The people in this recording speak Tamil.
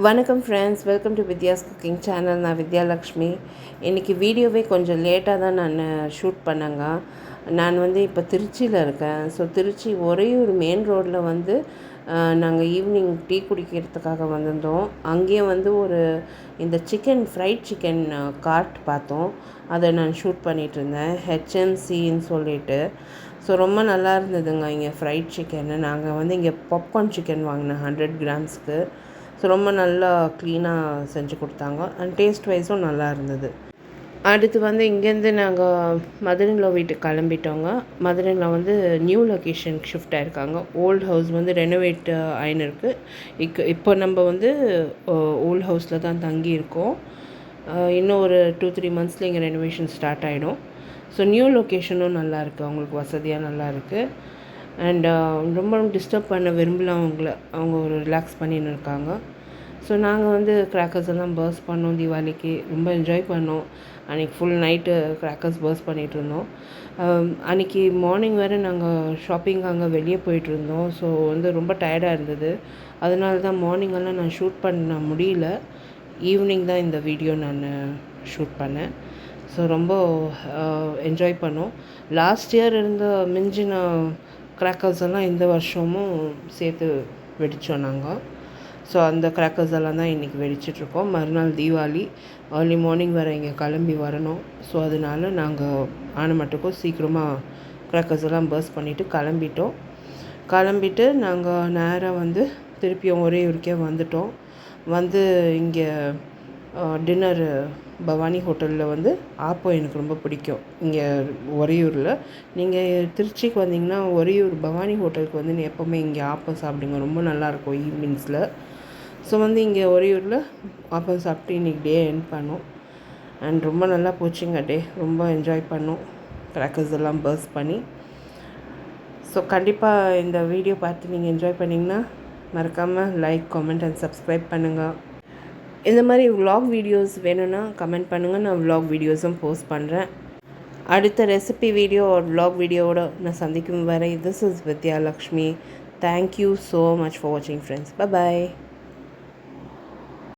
வணக்கம் friends, welcome to Vidya's cooking channel. நான் வித்யாலக்ஷ்மி. இன்றைக்கி வீடியோவே கொஞ்சம் லேட்டாக தான் நான் ஷூட் பண்ணேங்க. நான் இப்போ திருச்சியில் இருக்கேன். ஸோ திருச்சி ஒரேயூர் மெயின் ரோட்டில் நாங்கள் ஈவினிங் டீ குடிக்கிறதுக்காக வந்திருந்தோம். அங்கேயே ஒரு இந்த ஃப்ரைட் சிக்கன் கார்ட் பார்த்தோம். அதை நான் ஷூட் பண்ணிகிட்டு இருந்தேன், ஹெச்எம்சின்னு சொல்லிட்டு. ஸோ ரொம்ப நல்லா இருந்ததுங்க இங்கே ஃப்ரைட் சிக்கன். நாங்கள் இங்கே பாப்கார்ன் சிக்கன் வாங்கினேன் 100 கிராம்ஸ்க்கு. ஸோ ரொம்ப நல்லா க்ளீனாக செஞ்சு கொடுத்தாங்க. அண்ட் டேஸ்ட் வைஸும் நல்லா இருந்தது. அடுத்து இங்கேருந்து நாங்கள் மதுரையில் வீட்டுக்கு கிளம்பிட்டோங்க. மதுரையில் நியூ லொக்கேஷனுக்கு ஷிஃப்ட் ஆகிருக்காங்க. ஓல்டு ஹவுஸ் ரெனோவேட் ஆயினிருக்கு. இப்போ நம்ம ஓல்டு ஹவுஸில் தான் தங்கியிருக்கோம். இன்னும் ஒரு 2-3 மந்த்ஸில் இங்கே ரெனோவேஷன் ஸ்டார்ட் ஆகிடும். ஸோ நியூ லொக்கேஷனும் நல்லாயிருக்கு, அவங்களுக்கு வசதியாக நல்லாயிருக்கு. அண்ட் ரொம்ப டிஸ்டர்ப் பண்ண விரும்பல அவங்க ஒரு ரிலாக்ஸ் பண்ணின்னு இருக்காங்க. ஸோ நாங்கள் கிராக்கர்ஸ் எல்லாம் பர்ஸ்ட் பண்ணோம். தீபாவளிக்கு ரொம்ப என்ஜாய் பண்ணோம். அன்றைக்கி ஃபுல் நைட்டு கிராக்கர்ஸ் பர்ஸ்ட் பண்ணிகிட்ருந்தோம். அன்றைக்கி மார்னிங் வேறு நாங்கள் ஷாப்பிங் அங்கே வெளியே போயிட்டுருந்தோம். ஸோ ரொம்ப டயர்டாக இருந்தது. அதனால தான் மார்னிங்கெல்லாம் நான் ஷூட் பண்ண முடியல. ஈவினிங் தான் இந்த வீடியோ நான் ஷூட் பண்ணேன். ஸோ ரொம்ப என்ஜாய் பண்ணோம். லாஸ்ட் இயர் இருந்த மிஞ்சின கிராக்கர்ஸ் எல்லாம் இந்த வருஷமும் சேர்த்து வெடித்தோம் நாங்கள். ஸோ அந்த கிராக்கர்ஸ் எல்லாம் தான் இன்றைக்கி வெடிச்சிட்ருக்கோம். மறுநாள் தீபாவளி, ஏர்லி மார்னிங் வர இங்கே கிளம்பி வரணும். ஸோ அதனால நாங்கள் ஆனமட்டுக்கும் சீக்கிரமாக கிராக்கர்ஸ் எல்லாம் பர்ஸ்ட் பண்ணிவிட்டு கிளம்பிட்டு நாங்கள் நேராக திருப்பியும் ஒரே ஊருக்கே வந்துட்டோம். இங்கே டின்னர் பவானி ஹோட்டலில் ஆப்பம் எனக்கு ரொம்ப பிடிக்கும். இங்கே ஒரையூரில் நீங்கள் திருச்சிக்கு வந்தீங்கன்னா ஒரையூர் பவானி ஹோட்டலுக்கு எப்போவுமே இங்கே ஆப்பம் சாப்பிடுங்க, ரொம்ப நல்லாயிருக்கும் ஈவினிங்ஸில். ஸோ இங்கே ஒரையூரில் ஆப்பம் சாப்பிட்டு இன்றைக்கி டே எண்ட் பண்ணோம். அண்ட் ரொம்ப நல்லா போச்சுங்க டே. ரொம்ப என்ஜாய் பண்ணோம் கிராக்கர்ஸ் எல்லாம் பர்ஸ்ட் பண்ணி. ஸோ கண்டிப்பாக இந்த வீடியோ பார்த்து நீங்கள் என்ஜாய் பண்ணிங்கன்னா மறக்காமல் லைக், கமெண்ட் அண்ட் சப்ஸ்கிரைப் பண்ணுங்கள். இந்த மாதிரி vlog வீடியோஸ் வேணும்னா கமெண்ட் பண்ணுங்கள். நான் vlog வீடியோஸும் போஸ்ட் பண்ணுறேன். அடுத்த ரெசிபி வீடியோ ஒரு vlog வீடியோவோட நான் சந்திக்கும் வரை, this is Vidyalakshmi. Thank you so much for வாட்சிங் ஃப்ரெண்ட்ஸ். பை.